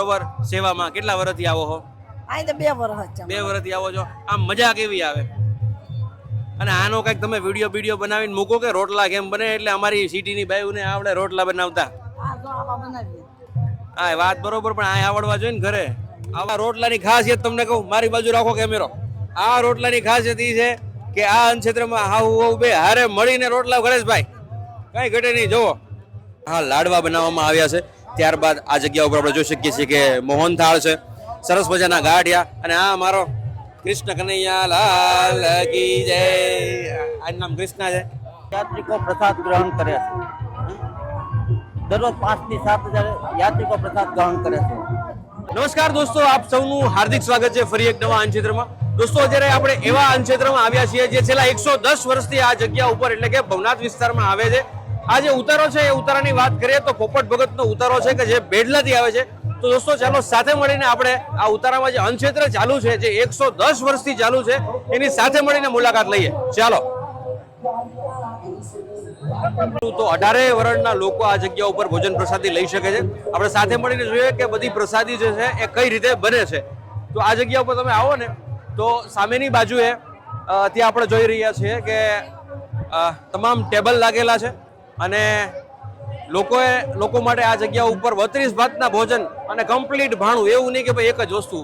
બરોબર સેવામાં કેટલા વર્ષથી આવો છો? અહીં તો 2 વર્ષ છે. 2 વર્ષથી આવો છો. આમ મજા કેવી આવે? અને આનો કંઈક તમે વિડીયો બનાવીને મૂકો કે રોટલા કેમ બને, એટલે અમારી સિટીની બાયુને આવડે રોટલા બનાવતા. આ જો આવા બનાવીએ. હા વાત બરોબર, પણ આ આવડવા જોઈએ ને ઘરે. આવા રોટલાની ખાસિયત તમને કહું, મારી બાજુ રાખો કેમેરો. આ રોટલાની ખાસિયત એ છે કે આ અન્નક્ષેત્રમાં હાવ બે હારે મળીને રોટલા કરે છે ભાઈ, કઈ ઘટે નહીં. જોવો હા લાડવા બનાવવામાં આવ્યા છે. ત્યારબાદ આ જગ્યા ઉપર આપણે જોઈ શકીએ છીએ કે મોહનથાળ છે, સરસ મજાના ગાંઠિયા, અને આ મારો કૃષ્ણ કનૈયા લાલ કી જય. આ નામ કૃષ્ણ છે. યાત્રિકો પ્રસાદ ગ્રહણ કરે છે. દરરોજ 5 થી 7,000 યાત્રિકો પ્રસાદ ગ્રહણ કરે છે. નમસ્કાર દોસ્તો, આપ સૌનું હાર્દિક સ્વાગત છે ફરી એક નવા અન્નક્ષેત્રમાં. દોસ્તો અત્યારે આપણે એવા અન્નક્ષેત્રમાં આવ્યા છીએ જે છેલ્લા 110 વર્ષથી આ જગ્યા ઉપર એટલે કે ભવનાથ વિસ્તારમાં આવે છે. આ જે ઉતારો છે એ ઉતારાની વાત કરીએ તો પોપટ ભગતનો ઉતારો છે કે જે બેડલાથી આવે છે. તો દોસ્તો ચાલો સાથે મળીને આપણે આ ઉતારામાં જે અન્નક્ષેત્ર ચાલુ છે, જે 110 વર્ષથી ચાલુ છે, એની સાથે મળીને મુલાકાત લઈએ. ચાલો. તો 18 વર્ષના લોકો આ જગ્યા ઉપર ભોજન પ્રસાદી લઈ શકે છે. આપણે સાથે મળીને જોઈએ કે બધી પ્રસાદી જે છે એ કઈ રીતે બને છે. તો આ જગ્યા ઉપર તમે આવો ને તો સામેની બાજુએ ત્યાં આપણે જોઈ રહ્યા છીએ કે તમામ ટેબલ લાગેલા છે, અને લોકો માટે આ જગ્યા ઉપર 32 ભાતના ભોજન અને કમ્પ્લીટ ભાણું, એવું નહીં કે ભાઈ એક જ વસ્તુ,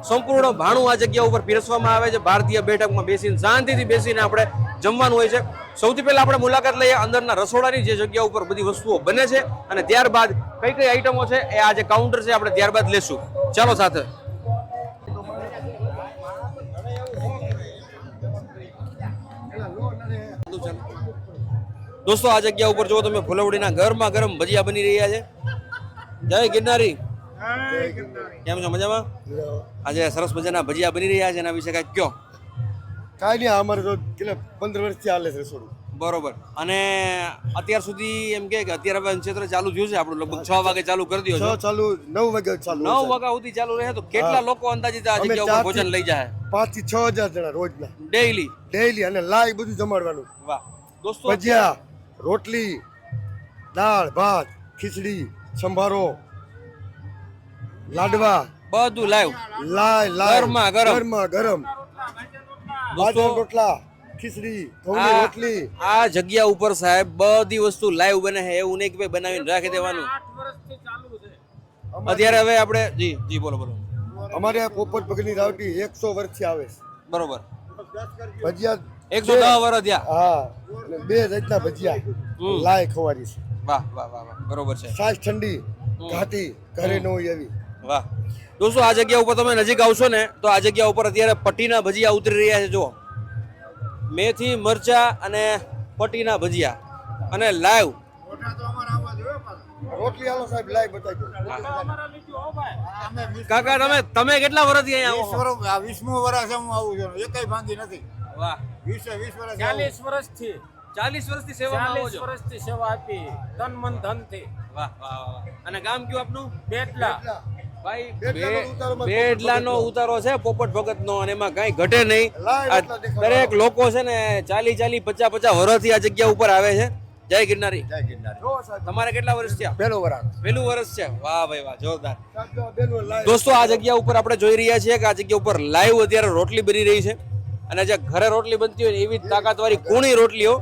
સંપૂર્ણ ભાણું આ જગ્યા ઉપર પીરસવામાં આવે છે. ભારતીય બેઠકમાં બેસીને શાંતિથી બેસીને આપણે જમવાનું હોય છે. સૌથી પહેલા આપણે મુલાકાત લઈએ અંદરના રસોડાની, જે જગ્યા ઉપર બધી વસ્તુઓ બને છે, અને ત્યારબાદ કઈ કઈ આઈટમો છે એ આ જે કાઉન્ટર છે આપણે ત્યારબાદ લેશું. ચાલો સાથે. દોસ્તો આ જગ્યા ઉપર જો તમે ફુલવડીના ગરમા ગરમ ભજીયા બની રહ્યા છે. જય ગિરનારી. કેમ છો? મજામાં? આજે સરસ મજાના ભજીયા બની રહ્યા છે, એના વિશે કઈ કયો. કાંઈ નહીં, અમારે તો 15 વર્ષથી હાલે છે રસોડું. બરોબર. અને અત્યાર સુધી એમ કે અત્યારે હવે અન્નક્ષેત્ર ચાલુ થયું છે આપણું, લગભગ 6 વાગે ચાલુ કરી દો છો. 9 વાગે ચાલુ. 9 વાગ્યા સુધી ચાલુ રહે તો કેટલા લોકો અંદાજિત આ જગ્યા ઉપર ભોજન લઈ જાય? 5 થી 6,000 જણા રોજના, ડેઈલી. અને લાઈ બધું જમાડવાનું. વાહ દોસ્તો. ભજીયા, રોટલી, દાળ ભાત, ખીચડી, સંભારો, લાડવા, બધું લાઈવ ગરમા ગરમ બાજરાના રોટલા, ખીચડી, ઘઉંની રોટલી. આ જગ્યા ઉપર સાહેબ બધી વસ્તુ લાઈવ બને છે, એવું નહીં કે ભાઈ બનાવીને રાખી દેવાનું. અત્યારે હવે આપણે જી બોલો. અમારે પોપટ ભગતની રાવટી 100 વર્ષથી આવે છે. બરોબર. ભજીયા 110 વર્ષ થયા. હા, 2 જાતના ભજીયા લાય ખવારી છે. વાહ. બરોબર છે. છાશ ઠંડી ઘાટી, ઘરે ન હોય એવી. વાહ દોસ્તો, આ જગ્યા ઉપર તમે નજીક આવશો ને તો આ જગ્યા ઉપર અત્યારે પટ્ટીના ભજીયા ઉતરી રહ્યા છે. જો મેથી મરચા અને પટ્ટીના ભજીયા, અને લાઈવ. રોટલી આલો સાહેબ, લાઈ બતાજો. કાકા તમે કેટલા વર્ષથી અહીંયા આવો? 20મું વર્ષ હું આવું છું, એકેય ભાંગી નથી. વાહ. 20 વર્ષ. 40 વર્ષથી 40 વર્ષથી સેવામાં આવો 40 છો? વર્ષથી સેવા આપી, તન મન ધન થી. વાહ. અને ગામ કયું આપનું? બેટલા. ભાઈ બેડલાનો ઉતારો છે પોપટ ભગતનો, અને એમાં કઈ ઘટે નહીં. દરેક લોકો છે ને 40, 50 વર્ષથી આ જગ્યા ઉપર આવે છે. જય ગિરનારી. તમારે કેટલા વર્ષ થયા? પહેલું વર્ષ છે. વાહ ભાઈ વાહ, જોરદાર. દોસ્તો આ જગ્યા ઉપર આપણે જોઈ રહ્યા છીએ કે આ જગ્યા ઉપર લાઈવ અત્યારે રોટલી બની રહી છે, અને જે ઘરે રોટલી બનતી હોય એવી તાકાતવાળી કૂણી રોટલીઓ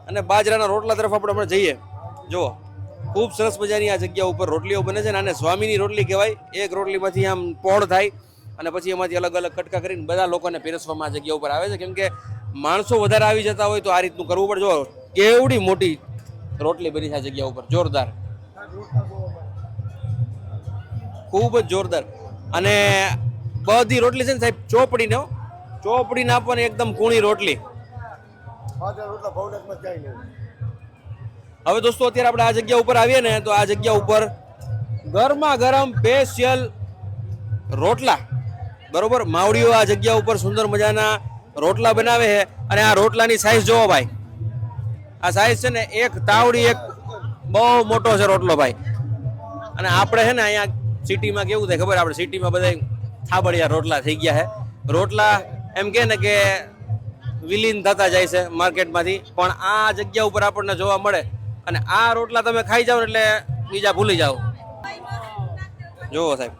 અને બાજરાના રોટલા તરફ આપણે હમણાં જઈએ. જુઓ ખૂબ સરસ મજાની આ જગ્યા ઉપર રોટલીઓ બને છે, અને સ્વામીની રોટલી કહેવાય. એક રોટલીમાંથી આમ પોળ થાય, અને પછી એમાંથી અલગ અલગ કટકા કરીને બધા લોકોને પીરસવામાં આ જગ્યા ઉપર આવે છે. કેમ કે માણસો વધારે આવી જતા હોય તો આ રીતનું કરવું પડે. જો કેવડી મોટી રોટલી બની છે આ જગ્યા ઉપર, જોરદાર, ખૂબ જ જોરદાર. અને બધી રોટલી છે ને સાહેબ ચોપડીને આપવાની, એકદમ કૂણી રોટલી. હવે દોસ્તો અત્યારે આપણે આ જગ્યા ઉપર આવીએ ને તો આ જગ્યા ઉપર ગરમા ગરમ સ્પેશિયલ રોટલા, બરોબર. માવડીઓ આ જગ્યા ઉપર સુંદર મજાના રોટલા બનાવે છે, અને આ રોટલાની સાઈઝ જોવો ભાઈ. આ સાઈઝ છે ને એક તાવડી, એક બહુ મોટો છે રોટલો ભાઈ. અને આપણે છે ને અહીંયા સિટીમાં કેવું થાય ખબર? આપણે સિટીમાં બધા થાબડિયા રોટલા થઈ ગયા છે. રોટલા એમ કે ને કે વિલીન થતા જાય છે માર્કેટમાંથી, પણ આ જગ્યા ઉપર આપણને જોવા મળે. અને આ રોટલા તમે ખાઈ જાઓ એટલે બીજા ભૂલી જાઓ. જુઓ સાહેબ,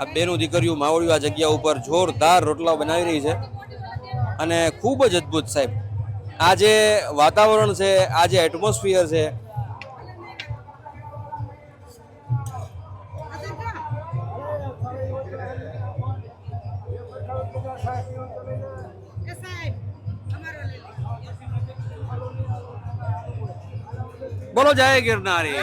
આ બેનું દીકરીઓ માવડીઓ આ જગ્યા ઉપર જોરદાર રોટલાઓ બનાવી રહી છે અને ખૂબ જ અદ્ભુત સાહેબ. આ જે વાતાવરણ છે, આ જે એટમોસ્ફિયર છે, બોલો જય ગિરનારી.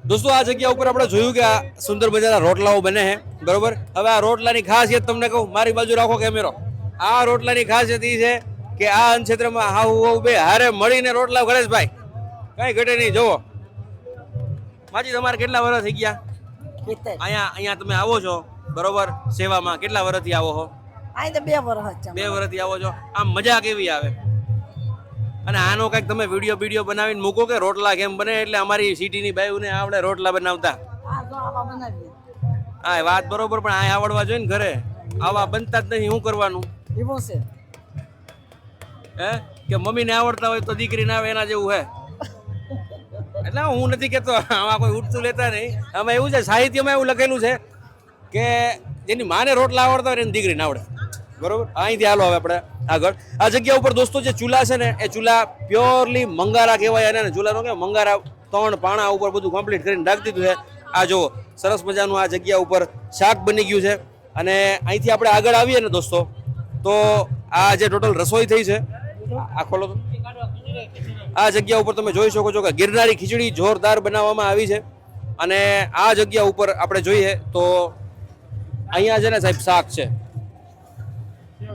દોસ્તો આ જગ્યા ઉપર આપણે જોયું કે આ સુંદર મજાના રોટલાઓ બને છે, બરોબર. હવે આ રોટલાની ખાસિયત તમને કહું, મારી બાજુ રાખો કેમેરો. આ રોટલાની ખાસિયત એ છે કે આ અન્નક્ષેત્રમાં હાવ બે હારે મળીને રોટલા કરે છે ભાઈ, કઈ ઘટે નહીં. જોવો માજી, તમારે કેટલા વર્ષ થઈ ગયા અહીંયા તમે આવો છો, બરોબર, સેવામાં? કેટલા વર્ષથી આવો છો? અહીં તો 2 વર્ષ છે. 2 વર્ષથી આવો છો. આમ મજા કેવી આવે? અને આનો કંઈક તમે વિડીયો બનાવીને મૂકો કે રોટલા કેમ બને, એટલે અમારી સિટીની બાયુને આવડે રોટલા બનાવતા. હા જો આવા બનાવીએ. હા વાત બરોબર, પણ આ આવડવા જોઈએ ને. ઘરે આવા બનતા જ નહીં, શું કરવાનું? એવું છે હે કે મમ્મીને આવડતા હોય તો દીકરીને આવે એના જેવું હે. એટલે હું નથી કહેતો આમાં કોઈ ઉઠતું લેતા નહીં. આમાં એવું છે, સાહિત્યમાં એવું લખેલું છે કે જેની માને રોટલા આવડતા હોય એની દીકરીને આવડે, બરોબર. અહીંથી હાલો હવે આપણે આગળ. આ જગ્યા ઉપર દોસ્તો જે ચૂલા છે ને, એ ચૂલા પ્યોરલી મંગારા કહેવાય. અને ચૂલાનો કે મંગારા 3 પાણા ઉપર બધું કમ્પ્લીટ કરીને રાખી દીધું છે. આ જો સરસ મજાનું આ જગ્યા ઉપર શાક બની ગયું છે. અને અહીંથી આપણે આગળ આવીએ ને દોસ્તો, તો આ જે ટોટલ રસોઈ થઈ છે, આ ખોલો તો. આ જગ્યા ઉપર તમે જોઈ શકો છો કે ગિરનારી ખીચડી જોરદાર બનાવવામાં આવી છે. અને આ જગ્યા ઉપર આપણે જોઈએ તો અહીંયા છે ને સાહેબ શાક છે,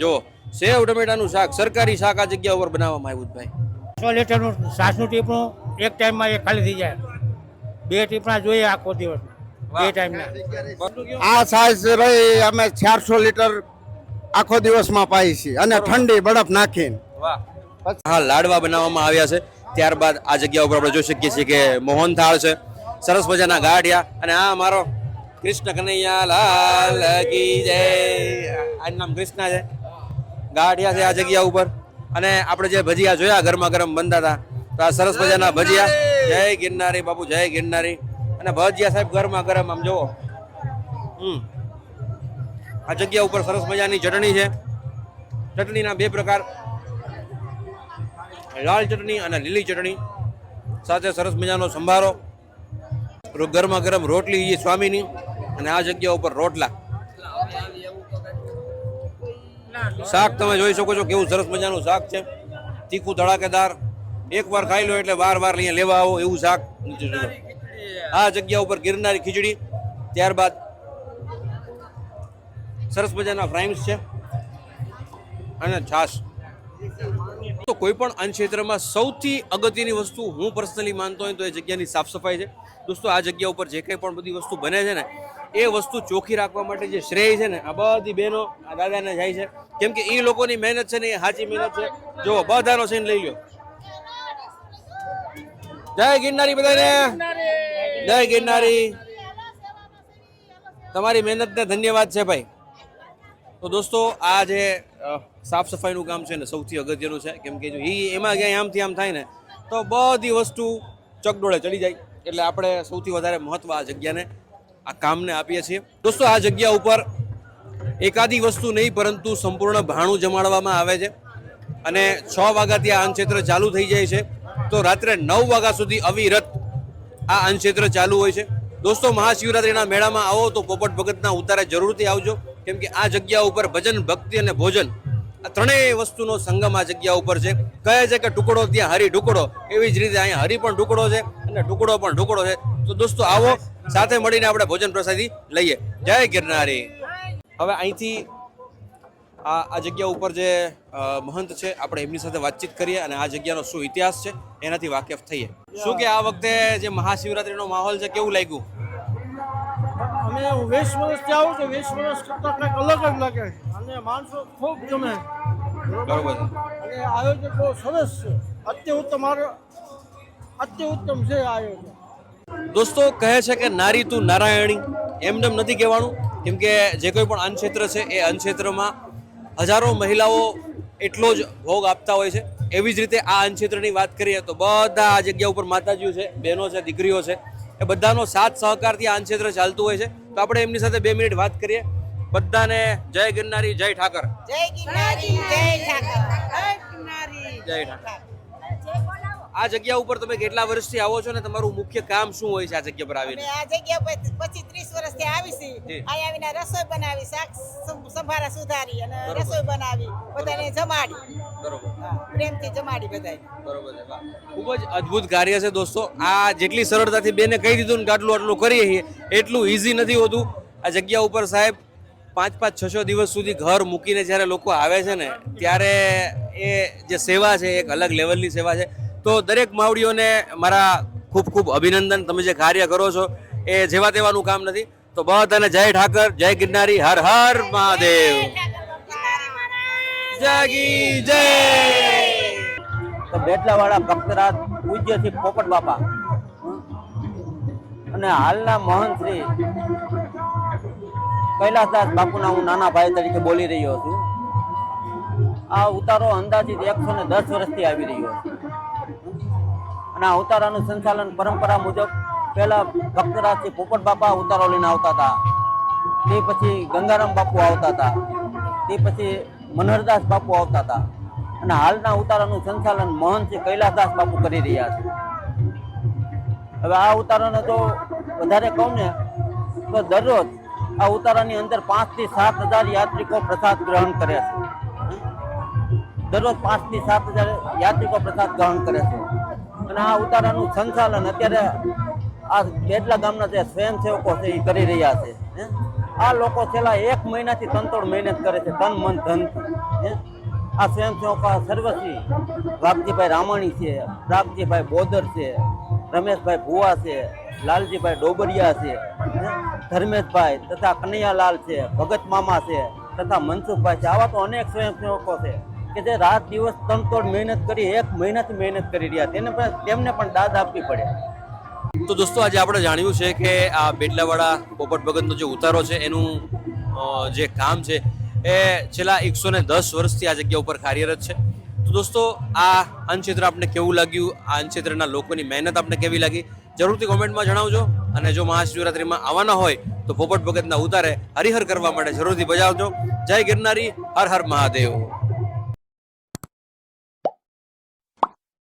જો સેવ ટમેટાનું શાક, સરકારી શાક આ જગ્યા ઉપર બનાવવામાં આવ્યું છે ભાઈ. 100 લીટરનું છાસનું ટીપણું એક ટાઈમમાં એ ખાલી થઈ જાય. 2 ટીપણા જોઈએ આખો દિવસ, 2 ટાઈમના. આ સાઈઝ રહી અમે 400 લીટર આખો દિવસમાં પાઈ છીએ, અને ઠંડી બરફ નાખીને. વાહ. હા, લાડવા બનાવવામાં આવ્યા છે. ત્યારબાદ આ જગ્યા ઉપર આપણે જોઈ શકીએ છીએ કે મોહનથાળ છે, સરસ મજાના ગાંઠિયા. અને આ મારો કૃષ્ણ કનૈયા લાલ કી જય, આનું નામ કૃષ્ણ છે. ગાંઠિયા છે આ જગ્યા ઉપર. અને આપણે જે ભજીયા જોયા ગરમા ગરમ બનતા હતા, તો આ સરસ મજાના ભજીયા. જય ગિરનારી બાપુ, જય ગિરનારી. અને ભજીયા સાહેબ ગરમા ગરમ, આમ જુઓ. આ જગ્યા ઉપર સરસ મજાની ચટણી છે. ચટણીના 2 પ્રકાર, લાલ ચટણી અને લીલી ચટણી, સાથે સરસ મજાનો સંભારો, ગરમા ગરમ રોટલી એ સ્વામીની. અને આ જગ્યા ઉપર રોટલા, શાક તમે જોઈ શકો છો કેવું સરસ મજાનું શાક છે, તીખું ધડાકેદાર. એકવાર ખાઈ લો એટલે વાર અહીંયા લેવા આવો એવું શાક. આ જગ્યા ઉપર ગિરનારી ખીચડી, ત્યારબાદ સરસ મજાના ફ્રાઈમ્સ છે અને છાશ. તો કોઈ પણ અન્ન ક્ષેત્રમાં સૌથી અગત્યની વસ્તુ હું પર્સનલી માનતો હોય તો એ જગ્યાની સાફ સફાઈ છે. દોસ્તો આ જગ્યા ઉપર જે કંઈ પણ બધી વસ્તુ બને છે ને, એ વસ્તુ ચોખ્ખી રાખવા માટે જે શ્રેય છે ને, આ બધી બહેનો આ દાદાને જાય છે. કેમ કે એ લોકોની મહેનત છે ને, એ સાચી મહેનત છે. જો બધાનો સીન લઈ લો. જય ગિરનારી બધાને, જય ગિરનારી. તમારી મહેનતને ધન્યવાદ છે ભાઈ. તો દોસ્તો આ જે સાફ સફાઈનું કામ છે ને સૌથી અગત્યનું છે. કેમ કે જો એમાં ક્યાંય આમથી આમ થાય ને તો બધી વસ્તુ ચકડોળે ચડી જાય. એટલે આપણે સૌથી વધારે મહત્વ આ જગ્યાને, આ કામને આપીએ છીએ. દોસ્તો આ જગ્યા ઉપર એકાદી વસ્તુ નહીં પરંતુ સંપૂર્ણ ભાણું જમાડવામાં આવે છે. અને 6 વાગ્યાથી આ અન્નક્ષેત્ર ચાલુ થઈ જાય છે, તો રાત્રે 9 વાગ્યા સુધી અવિરત આ અન્નક્ષેત્ર ચાલુ હોય છે. દોસ્તો મહાશિવરાત્રિના મેળામાં આવો તો પોપટ ભગતના ઉતારે જરૂરથી આવજો. કેમ કે આ જગ્યા ઉપર ભજન, ભક્તિ અને ભોજન, આ ત્રણેય વસ્તુનો સંગમ આ જગ્યા ઉપર છે. કહે છે કે ટુકડો ત્યાં હરી ઢુકડો, એવી જ રીતે અહીંયા હરી પણ ઢુકડો છે અને ઢુકડો પણ ઢુકડો છે. તો દોસ્તો આવો, સાથે મળીને આપણે ભોજન પ્રસાદી લઈએ. જય ગિરનારી. હવે અહીંથી આ જગ્યા ઉપર જે મહંત છે, આપણે એમની સાથે વાતચીત કરીએ અને આ જગ્યાનો શું ઇતિહાસ છે એનાથી વાકેફ થઈએ. શું કે આ વખતે જે મહાશિવરાત્રીનો માહોલ છે કેવું લાગ્યું? અમે 20 વર્ષથી આવું છું, 20 વર્ષ કરતાં કંઈક અલગ જ લાગે અને માણસો ખૂબ ગમે. બરોબર છે. અને આયોજન બહુ સરસ છે, અત્યુત્તમ છે આયોજન. દોસ્તો કહે છે કે નારી તું નારાયણી, એમનેમ નથી કહેવાનું. કેમ કે જે કોઈ પણ અન્ન ક્ષેત્ર છે, એ અન્ન ક્ષેત્રમાં હજારો મહિલાઓ એટલો જ ભોગ આપતા હોય છે, એવી જ રીતે આ અન્નક્ષેત્રની વાત કરીએ તો બધા આ જગ્યા ઉપર માતાજીઓ છે, બહેનો છે, દીકરીઓ છે, એ બધાનો સાથ સહકારથી આ અન્નક્ષેત્ર ચાલતું હોય છે. તો આપણે એમની સાથે 2 મિનિટ વાત કરીએ. બધાને જય ગિરનારી, જય ઠાકર. જય ગિરનારી, જય ઠાકર, જય ગિરનારી, જય ઠાકર. આ જગ્યા ઉપર તમે કેટલા વર્ષથી આવો છો ને તમારું મુખ્ય કામ શું હોય છે આ જગ્યા પર આવીને? આ જગ્યા પર 25-30 વર્ષથી આવી છે. અહીં આવીને રસોઈ બનાવી, શાક સંભારા સુધારી અને રસોઈ બનાવી, બધાને જમાડી, બરોબર, પ્રેમથી જમાડી બધાય. બરોબર છે. વાહ, ખૂબ જ અદ્ભુત કાર્ય છે દોસ્તો. આ જેટલી સરળતાથી બેને કહી દીધું ને કે આટલું કરીએ છીએ, એટલું ઈઝી નથી હોતું. આ જગ્યા ઉપર સાહેબ 5-5, 6-6 દિવસ સુધી ઘર મૂકીને જ્યારે લોકો આવે છે ને ત્યારે એ જે સેવા છે એક અલગ લેવલની સેવા છે. તો દરેક માવડીઓને મારા ખૂબ ખૂબ અભિનંદન. તમે જે કાર્ય કરો છો એ જેવા તેવાનું કામ નથી. તો બધાને જય ઠાકર, જય ગિરનારી, હર હર મહાદેવ. જાગી જય. તો બેટલાવાળા ભક્તરાજ પૂજ્ય શ્રી પોપટ બાપા અને હાલના મહંત શ્રી કૈલાસદાસ બાપુના હું નાના ભાઈ તરીકે બોલી રહ્યો છું. આ ઉતારો અંદાજિત 110 વર્ષથી આવી રહ્યો છે અને આ ઉતારાનું સંચાલન પરંપરા મુજબ પહેલા ભક્તરાજ શ્રી પોપટ બાપા ઉતારો લઈને આવતા હતા, તે પછી ગંગારામ બાપુ આવતા હતા, તે પછી મનહરદાસ બાપુ આવતા હતા અને હાલના ઉતારાનું સંચાલન મહંત શ્રી કૈલાસદાસ બાપુ કરી રહ્યા છે. હવે આ ઉતારાને જો વધારે કહું ને તો દરરોજ આ ઉતારાની અંદર 5 થી 7 હજાર યાત્રિકો પ્રસાદ ગ્રહણ કરે છે. દરરોજ 5 થી 7 હજાર યાત્રિકો પ્રસાદ ગ્રહણ કરે છે અને આ ઉતારાનું સંચાલન અત્યારે આ બેટલા ગામના જે સ્વયંસેવકો છે એ કરી રહ્યા છે. આ લોકો છેલ્લા 1 મહિનાથી તનતોડ મહેનત કરે છે, તન મન ધનથી. આ સ્વયંસેવકો સર્વશ્રી રામજીભાઈ રામાણી છે, રામજીભાઈ બોદર છે, રમેશભાઈ ભુવા છે, લાલજીભાઈ ડોબરિયા છે, ધર્મેશભાઈ તથા કનૈયાલાલ છે, ભગત મામા છે તથા મનસુખભાઈ છે. આવા તો અનેક સ્વયંસેવકો છે કે જે રાત દિવસ તનતોડ મહેનત કરી 1 મહિનાથી મહેનત કરી રહ્યા. તેમને પણ દાદ આપવી પડે. તો દોસ્તો આજે આપણે જાણ્યું છે કે આ બેટલાવાળા પોપટ ભગતનો જે ઉતારો છે એનું જે કામ છે એ છેલ્લા 110 વર્ષથી આ જગ્યા ઉપર કાર્યરત છે. તો દોસ્તો આ અન્નક્ષેત્ર આપને કેવું લાગ્યું, આ અન્નક્ષેત્રના લોકોની મહેનત આપને કેવી લાગી, જરૂરથી કોમેન્ટમાં જણાવજો. અને જો મહાશિવરાત્રિમાં આવવાના હોય તો પોપટ ભગતના ઉતારે હરિહર કરવા માટે જરૂરથી બજાવજો. જય ગિરનારી, હર હર મહાદેવ.